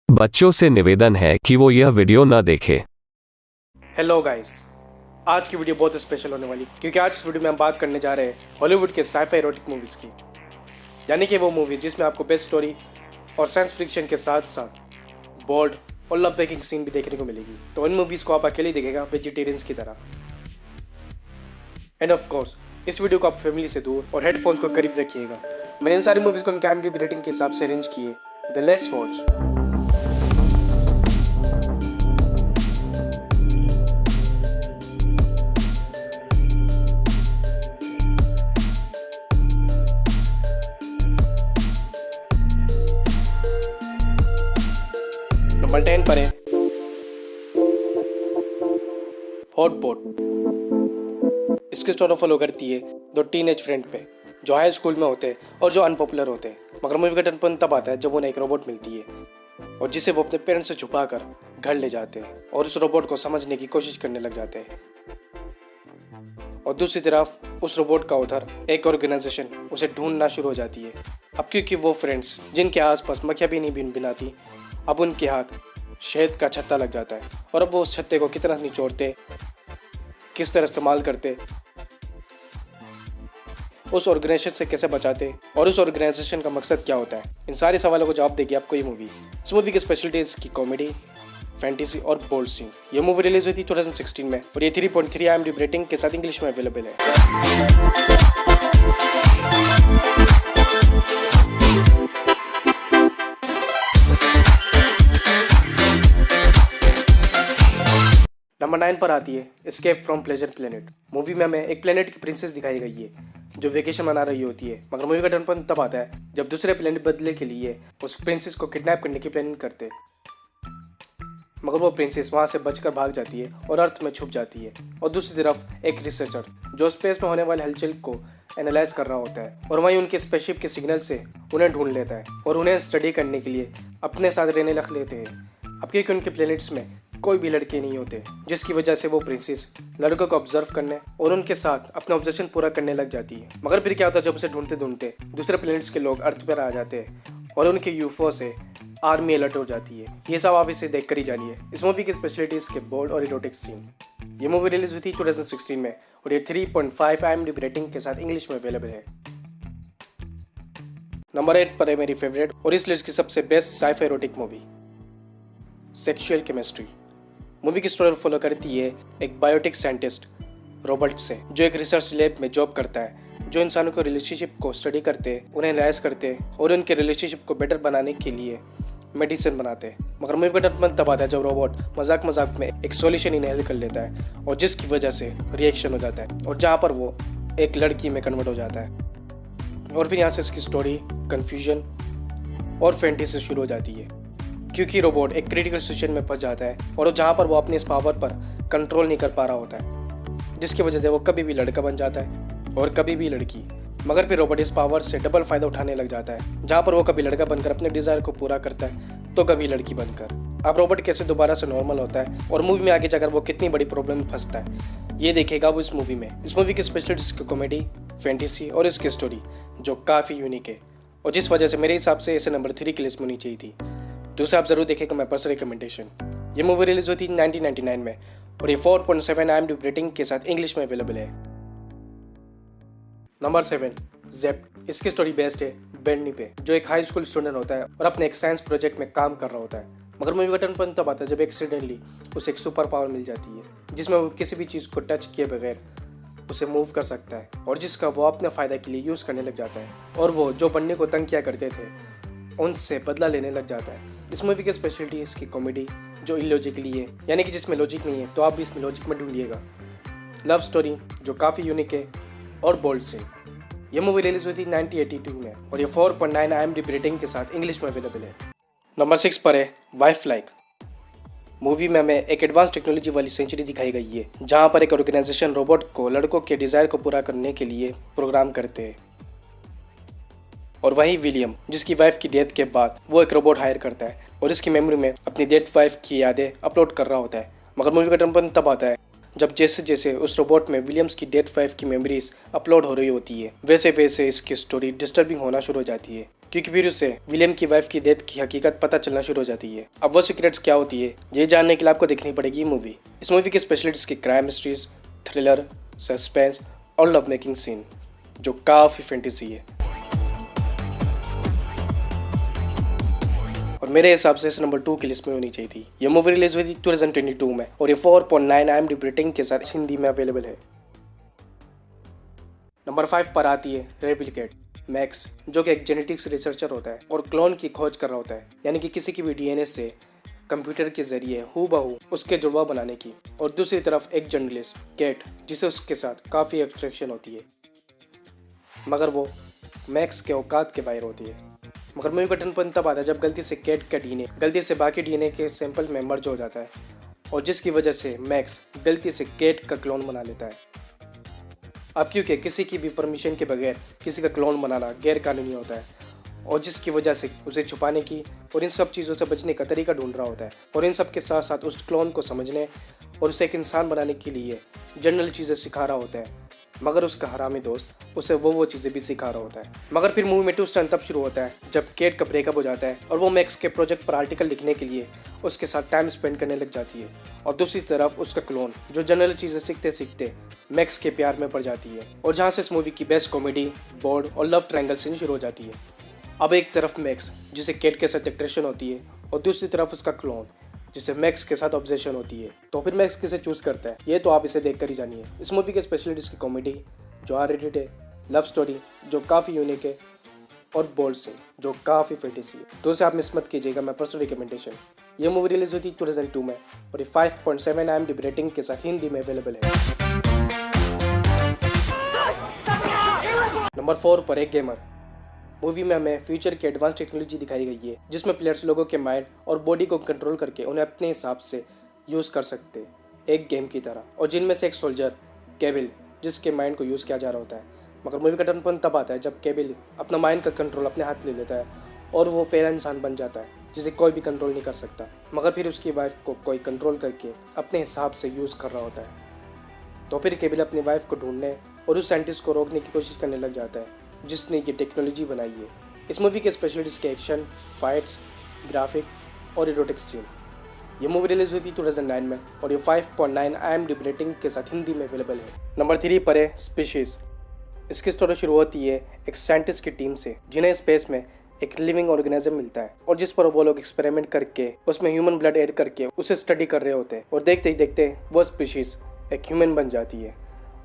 बच्चों से निवेदन है कि वो यह वीडियो न देखें। हेलो गाइस, आज की वीडियो बहुत स्पेशल होने वाली क्योंकि आज इस वीडियो में हम बात करने जा रहे हैं हॉलीवुड के साइफाई एरोटिक मूवीज़ की, यानी कि वो मूवी जिसमें आपको बेस्ट स्टोरी और साइंस फिक्शन के साथ साथ बोल्ड और लव मेकिंग सीन भी देखने को मिलेगी। तो इन मूवीज़ को आप अकेले देखेगा वेजिटेरियंस की तरह। एंड ऑफ कोर्स इस वीडियो को आप फैमिली से दूर और हेडफोन्स को करीब रखिएगा। मैंने इन सारी मूवीज़ को उनके IMDb रेटिंग के हिसाब से अरेंज किए। The let's watch. नंबर 10 पर है हॉट बॉट। इसकी स्टोरी फॉलो करती है दो टीनेज फ्रेंड पे जो हाई स्कूल में होते हैं और जो अनपॉपुलर होते हैं, मगर मूवी का टर्न तब आता है जब उन्हें एक रोबोट मिलती है और जिसे वो अपने पेरेंट्स से छुपा कर घर ले जाते हैं और उस रोबोट को समझने की कोशिश करने लग जाते हैं। और दूसरी तरफ उस रोबोट का उधर एक ऑर्गेनाइजेशन उसे ढूंढना शुरू हो जाती है। अब क्योंकि वो फ्रेंड्स जिनके आसपास मक्खियाँ भी नहीं बिनाती, अब उनके हाथ शहद का छत्ता लग जाता है और अब वो उस छत्ते को कितना निचोड़ते, किस तरह इस्तेमाल करते, उस ऑर्गेनाइजेशन से कैसे बचाते और उस ऑर्गेनाइजेशन का मकसद क्या होता है, इन सारे सवालों को जवाब देगी आपको ये मूवी। इस मूवी की स्पेशलिटी इसकी कॉमेडी, फैंटेसी और बोल्ड सीन। ये मूवी रिलीज हुई थी 2016 में और ये 3.3 IMDb रेटिंग के साथ इंग्लिश में अवेलेबल है। नंबर 9 पर आती है escape from pleasure planet. Movie में हमें एक प्लेनेट की प्रिंसेस दिखाई गई है जो वेकेशन मना रही होती है, मगर मूवी का टर्न तब आता है जब दूसरे प्लेनेट बदले के लिए उस प्रिंसेस को किडनैप करने की प्लानिंग करते, मगर वो प्रिंसेस वहाँ से बचकर भाग जाती है और अर्थ में छुप जाती है। और दूसरी तरफ एक रिसर्चर जो स्पेस में होने वाले हलचल को एनालाइज कर रहा होता है और वहीं उनके स्पेसशिप के सिग्नल से उन्हें ढूंढ लेता है और उन्हें स्टडी करने के लिए अपने साथ रहने लग लेते हैं। अब क्योंकि उनके प्लेनेट्स में कोई भी लड़के नहीं होते, जिसकी वजह से वो प्रिंसेस लड़कों को ऑब्जर्व करने और उनके साथ अपना ऑब्जेक्शन पूरा करने लग जाती है। मगर फिर क्या होता है, जब उसे ढूंढते ढूंढते दूसरे प्लेनेट्स के लोग अर्थ पर आ जाते हैं और उनके यूएफओ से आर्मी अलर्ट हो जाती है। ये सब आप इसे देख कर ही जानिए। इस मूवी की स्पेशलिटी इसके बोल्ड और इरोटिक सीन। ये मूवी रिलीज हुई थी 2016 में और ये 3.5 IMDb रेटिंग के साथ इंग्लिश में अवेलेबल है। नंबर 8 पर है मेरी फेवरेट और इस लिस्ट की सबसे best sci fi erotic movie, sexual chemistry. Movie की स्टोरी फॉलो करती है एक बायोटिक साइंटिस्ट रॉबर्ट से जो एक रिसर्च लैब में जॉब करता है, जो इंसानों को रिलेशनशिप को स्टडी करते, उन्हें एनालाइज करते और उनके रिलेशनशिप को बेटर बनाने के लिए मेडिसिन बनाते। मगर मूवी का टर्न तब आता है जब रोबोट मजाक मजाक में एक सॉल्यूशन इनहेल कर लेता है और जिसकी वजह से रिएक्शन हो जाता है और जहाँ पर वो एक लड़की में कन्वर्ट हो जाता है। और फिर यहाँ से इसकी स्टोरी कन्फ्यूजन और फैंटेसी शुरू हो जाती है क्योंकि रोबोट एक क्रिटिकल सिचुएशन में फंस जाता है और जहाँ पर वो अपने इस पावर पर कंट्रोल नहीं कर पा रहा होता है, जिसकी वजह से वो कभी भी लड़का बन जाता है और कभी भी लड़की। मगर फिर रोबोट इस पावर से डबल फायदा उठाने लग जाता है, जहाँ पर वो कभी लड़का बनकर अपने डिजायर को पूरा करता है तो कभी लड़की बनकर। अब रोबोट कैसे दोबारा से नॉर्मल होता है और मूवी में आगे जाकर वो कितनी बड़ी प्रॉब्लम में फंसता है, ये देखेगा वो इस मूवी में। इस मूवी की स्पेशलिटी इसकी कॉमेडी, फैंटेसी और इसकी स्टोरी जो काफ़ी यूनिक है और जिस वजह से मेरे हिसाब से इसे नंबर 3 की लिस्ट में होनी चाहिए थी। दूसरा आप जरूर देखेगा मैं पर्सनल रिकमेंडेशन। ये मूवी रिलीज हुई थी 1999 में और ये 4.7 IMDb रेटिंग के साथ इंग्लिश में अवेलेबल है। नंबर 7 ज़ेप्ट। इसकी स्टोरी बेस्ड है बेन्नी पे जो एक हाई स्कूल स्टूडेंट होता है और अपने एक साइंस प्रोजेक्ट में काम कर रहा होता है। मगर मूवी का टर्न तब आता है जब एक्सीडेंटली उसे एक सुपर पावर मिल जाती है जिसमें वो किसी भी चीज़ को टच किए बगैर उसे मूव कर सकता है और जिसका वो अपने फ़ायदा के लिए यूज़ करने लग जाता है और वो जो बन्नी को तंग किया करते थे उनसे बदला लेने लग जाता है। इस मूवी की स्पेशलिटी इसकी कॉमेडी जो इलॉजिकली है, यानी कि जिसमें लॉजिक नहीं है तो आप भी इसमें लॉजिक में ढूंढिएगा। लव स्टोरी जो काफ़ी यूनिक है और बोल्ड से। ये मूवी रिलीज हुई थी 1982 में और ये 4.9 IMDb रेटिंग के साथ इंग्लिश में अवेलेबल है। नंबर 6 पर है वाइफ लाइक। मूवी में हमें एक एडवांस टेक्नोलॉजी वाली सेंचुरी दिखाई गई है जहाँ पर एक ऑर्गेनाइजेशन रोबोट को लड़कों के डिज़ायर को पूरा करने के लिए प्रोग्राम करते हैं और वही विलियम जिसकी वाइफ की डेथ के बाद वो एक रोबोट हायर करता है और इसकी मेमोरी में अपनी डेड वाइफ की यादें अपलोड कर रहा होता है। मगर मूवी का टर्न तब आता है जब जैसे जैसे उस रोबोट में विलियम्स की डेड वाइफ की मेमोरीज अपलोड हो रही होती है वैसे वैसे इसकी स्टोरी डिस्टर्बिंग होना शुरू हो जाती है क्योंकि फिर उसे विलियम की वाइफ की डेथ की हकीकत पता चलना शुरू हो जाती है। अब वो सीक्रेट्स क्या होती है ये जानने के लिए आपको देखनी पड़ेगी ये मूवी। इस मूवी की स्पेशलिटीज की क्राइम मिस्ट्रीज, थ्रिलर, सस्पेंस और लव मेकिंग सीन जो काफी फैंटेसी है और मेरे हिसाब से इस नंबर 2 की लिस्ट में होनी चाहिए थी। ये मूवी रिलीज हुई थी 2022 में और ये 4.9 IMDb रेटिंग के साथ हिंदी में अवेलेबल है। नंबर 5 पर आती है रेप्लिकेट। मैक्स जो कि एक जेनेटिक्स रिसर्चर होता है और क्लोन की खोज कर रहा होता है, यानी कि किसी की भी DNA से कंप्यूटर के जरिए हूबहू उसके जुड़वा बनाने की। और दूसरी तरफ एक जर्नलिस्ट केट जिसे उसके साथ काफ़ी अट्रैक्शन होती है, मगर वो मैक्स के औकात के बाहर होती है। मगर मूवी का टर्न तब आता है जब गलती से केट का DNA गलती से बाकी DNA के सैंपल में मर्ज हो जाता है और जिसकी वजह से मैक्स गलती से केट का क्लोन बना लेता है। अब क्योंकि किसी की भी परमिशन के बगैर किसी का क्लोन बनाना गैर कानूनी होता है और जिसकी वजह से उसे छुपाने की और इन सब चीज़ों से बचने का तरीका ढूंढ रहा होता है और इन सब के साथ साथ उस क्लोन को समझने और उसे एक इंसान बनाने के लिए जनरल चीज़ें सिखा रहा होता है। मगर उसका हरामी दोस्त उसे वो चीज़ें भी सिखा रहा होता है। मगर फिर मूवी में ट्विस्ट टर्न तब शुरू होता है जब केट का ब्रेकअप हो जाता है और वो मैक्स के प्रोजेक्ट पर आर्टिकल लिखने के लिए उसके साथ टाइम स्पेंड करने लग जाती है और दूसरी तरफ उसका क्लोन जो जनरल चीज़ें सीखते सीखते मैक्स के प्यार में पड़ जाती है और जहाँ से इस मूवी की बेस्ट कॉमेडी, बोर्ड और लव ट्रायंगल सीन शुरू हो जाती है। अब एक तरफ मैक्स जिसे केट के साथ अट्रैक्शन होती है और दूसरी तरफ उसका क्लोन जिसे मैक्स के साथ ऑब्सेशन होती है। तो फिर मैक्स किसे चूज करता है ये तो आप इसे देखकर ही जानिए। इस मूवी के स्पेशलिटीज की कॉमेडी जो R-rated है, लव स्टोरी जो काफ़ी यूनिक है और बोल्ड सीन जो काफ़ी फैंटेसी है, तो उसे आप मिस मत कीजिएगा। मैं पर्सनल रिकमेंडेशन। ये मूवी रिलीज हुई थी 2002 में और ये 5.7 IMDb रेटिंग के साथ हिंदी में अवेलेबल है। नंबर 4 पर एक गेमर। मूवी में हमें फ्यूचर की एडवांस टेक्नोलॉजी दिखाई गई है जिसमें प्लेयर्स लोगों के माइंड और बॉडी को कंट्रोल करके उन्हें अपने हिसाब से यूज़ कर सकते एक गेम की तरह, और जिनमें से एक सोल्जर केबिल जिसके माइंड को यूज़ किया जा रहा होता है। मगर मूवी का टर्न तब आता है जब केबिल अपना माइंड का कंट्रोल अपने हाथ ले लेता है और वो पहला इंसान बन जाता है जिसे कोई भी कंट्रोल नहीं कर सकता। मगर फिर उसकी वाइफ को कोई कंट्रोल करके अपने हिसाब से यूज़ कर रहा होता है। तो फिर केबिल अपनी वाइफ को ढूंढने और उस साइंटिस्ट को रोकने की कोशिश करने लग जाता है जिसने ये टेक्नोलॉजी बनाई है। इस मूवी के स्पेशलिटीज के एक्शन, फाइट्स, ग्राफिक और इरोटिक सीन। ये मूवी रिलीज हुई थी 2009 में और ये 5.9 IMDb रेटिंग के साथ हिंदी में अवेलेबल है। नंबर 3 पर है स्पीशीज। इसकी स्टोरी शुरू होती है एक साइंटिस्ट की टीम से जिन्हें स्पेस में एक लिविंग ऑर्गेनिज्म मिलता है और जिस पर वो लोग एक्सपेरिमेंट करके उसमें ह्यूमन ब्लड ऐड करके उसे स्टडी कर रहे होते हैं और देखते ही देखते वो स्पीशीज एक ह्यूमन बन जाती है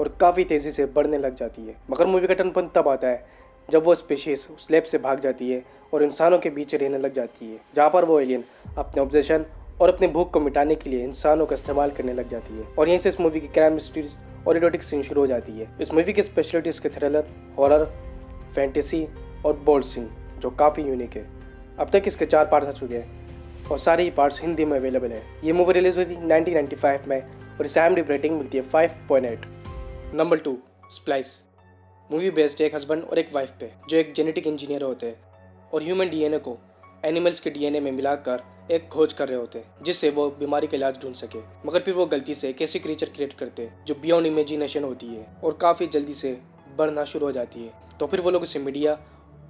और काफ़ी तेज़ी से बढ़ने लग जाती है। मगर मूवी का टर्न तब आता है जब वो स्पीशीज उस लैब से भाग जाती है और इंसानों के बीच रहने लग जाती है, जहाँ पर वो एलियन अपने ऑब्जेशन और अपनी भूख को मिटाने के लिए इंसानों का इस्तेमाल करने लग जाती है। और यहीं से इस मूवी की क्राइम मिस्ट्रीज और इरोटिक सीन शुरू हो जाती है। इस मूवी की स्पेशलिटीज के थ्रिलर, हॉरर, फैंटेसी और बोल्ड सीन जो काफ़ी यूनिक है। अब तक इसके 4 पार्ट्स आ चुके हैं और सारे ही पार्ट्स हिंदी में अवेलेबल है। ये मूवी रिलीज हुई थी 1995 में और इस IMDb रेटिंग मिलती है 5.8। Number 2 splice. मूवी बेस्ड है एक हस्बैंड और एक वाइफ पे जो एक जेनेटिक इंजीनियर होते हैं और ह्यूमन DNA को एनिमल्स के DNA में मिलाकर एक खोज कर रहे होते हैं जिससे वो बीमारी का इलाज ढूंढ सके। मगर फिर वो गलती से एक ऐसी क्रीचर क्रिएट करते हैं जो बियॉन्ड इमेजिनेशन होती है और काफ़ी जल्दी से बढ़ना शुरू हो जाती है। तो फिर वो लोग उसे मीडिया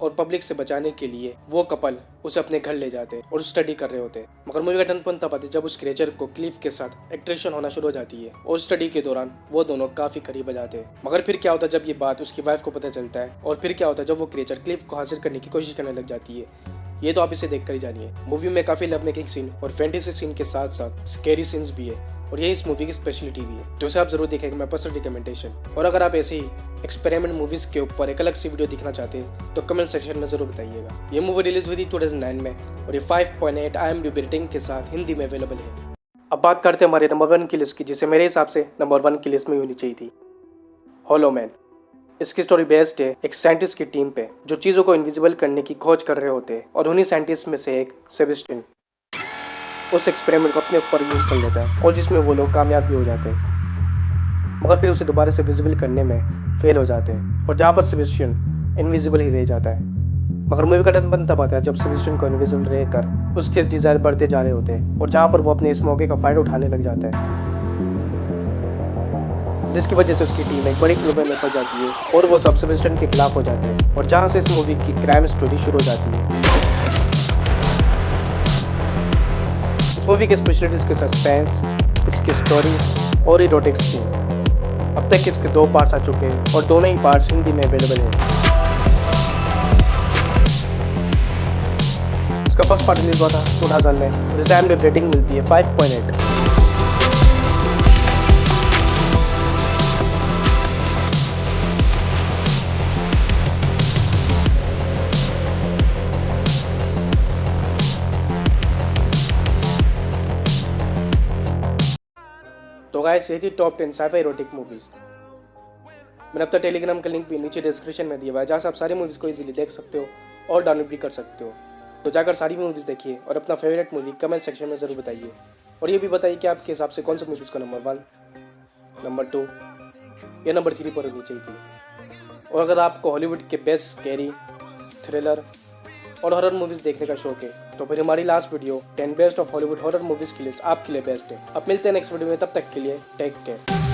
और पब्लिक से बचाने के लिए वो कपल उसे अपने घर ले जाते और स्टडी कर रहे होते। मगर मूवी का टर्न तब आती जब उस क्रिएचर को क्लिफ के साथ अट्रैक्शन होना शुरू हो जाती है और स्टडी के दौरान वो दोनों काफी करीब आ जाते हैं। मगर फिर क्या होता है जब ये बात उसकी वाइफ को पता चलता है और फिर क्या होता है जब वो क्रिएचर क्लिफ को हासिल करने की कोशिश करने लग जाती है। ये तो आप इसे देखकर ही जानिए। मूवी में काफी लव मेकिंग सीन और फैंटेसी सीन के साथ साथ स्कैरी सीन्स भी है और ये इस मूवी की स्पेशलिटी भी है, तो इसे आप जरूर देखेंगे। मैं पर्सनल रिकमेंडेशन। और अगर आप ऐसे ही एक्सपेरिमेंट मूवीज के ऊपर एक अलग सी वीडियो दिखना चाहते हैं तो कमेंट सेक्शन में जरूर बताइएगा। ये मूवी रिलीज हुई थी 2009 में और ये 5.8 IMDb रेटिंग के साथ हिंदी में अवेलेबल है। अब बात करते हैं हमारे नंबर 1 की लिस्ट की, जिसे मेरे हिसाब से नंबर 1 की लिस्ट में होनी चाहिए थी, होलो मैन। इसकी स्टोरी बेस्ड है एक साइंटिस्ट की टीम पे जो चीज़ों को इनविजिबल करने की खोज कर रहे होते हैं और उन्हीं साइंटिस्ट में से एक सेबेस्टियन उस एक्सपेरिमेंट को अपने ऊपर यूज़ कर लेता है और जिसमें वो लोग कामयाब भी हो जाते हैं। मगर फिर उसे दोबारा से विजिबल करने में फेल हो जाते हैं और जहाँ पर सेबेस्टियन इनविजिबल ही रह जाता है। मगर मूवी का टर्न तब आता है जब सेबेस्टियन को इनविजिबल रहकर उसके डिज़ायर बढ़ते जा रहे होते हैं और जहाँ पर वो अपने इस मौके का फ़ायदा उठाने लग जाता है जिसकी वजह से उसकी टीम एक बड़ी प्रॉब्लम में फंस जाती है और वो सब सेबेस्टियन के खिलाफ हो जाते हैं, और जहाँ से इस मूवी की क्राइम स्टोरी शुरू हो जाती है। इस मूवी के स्पेशलिटीज के सस्पेंस, इसकी स्टोरी और इरोटिक सीन। अब तक इसके 2 पार्ट्स आ चुके हैं और दोनों ही पार्ट्स हिंदी में अवेलेबल हैं। इसका फर्स्ट पार्ट रिलीज हुआ था 2000 में और इस टाइम में रेटिंग मिलती है 5.8। तो गाइस ये थी टॉप 10 साइफाई एरोटिक मूवीज। मैंने अब तक टेलीग्राम का लिंक भी नीचे डिस्क्रिप्शन में दिया हुआ है, जहाँ से आप सारी मूवीज़ को इजीली देख सकते हो और डाउनलोड भी कर सकते हो। तो जाकर सारी मूवीज़ देखिए और अपना फेवरेट मूवी कमेंट सेक्शन में ज़रूर बताइए, और ये भी बताइए कि आपके हिसाब से कौन सी मूवीज़ को नंबर 1, नंबर 2 या नंबर 3 पर होनी चाहिए थी। और अगर आपको हॉलीवुड के बेस्ट स्कैरी, थ्रिलर और हॉरर मूवीज़ देखने का शौक है, तो फिर हमारी last video 10 best of Hollywood horror movies की लिस्ट आपके लिए बेस्ट है। अब मिलते हैं नेक्स्ट वीडियो में, तब तक के लिए टेक केयर।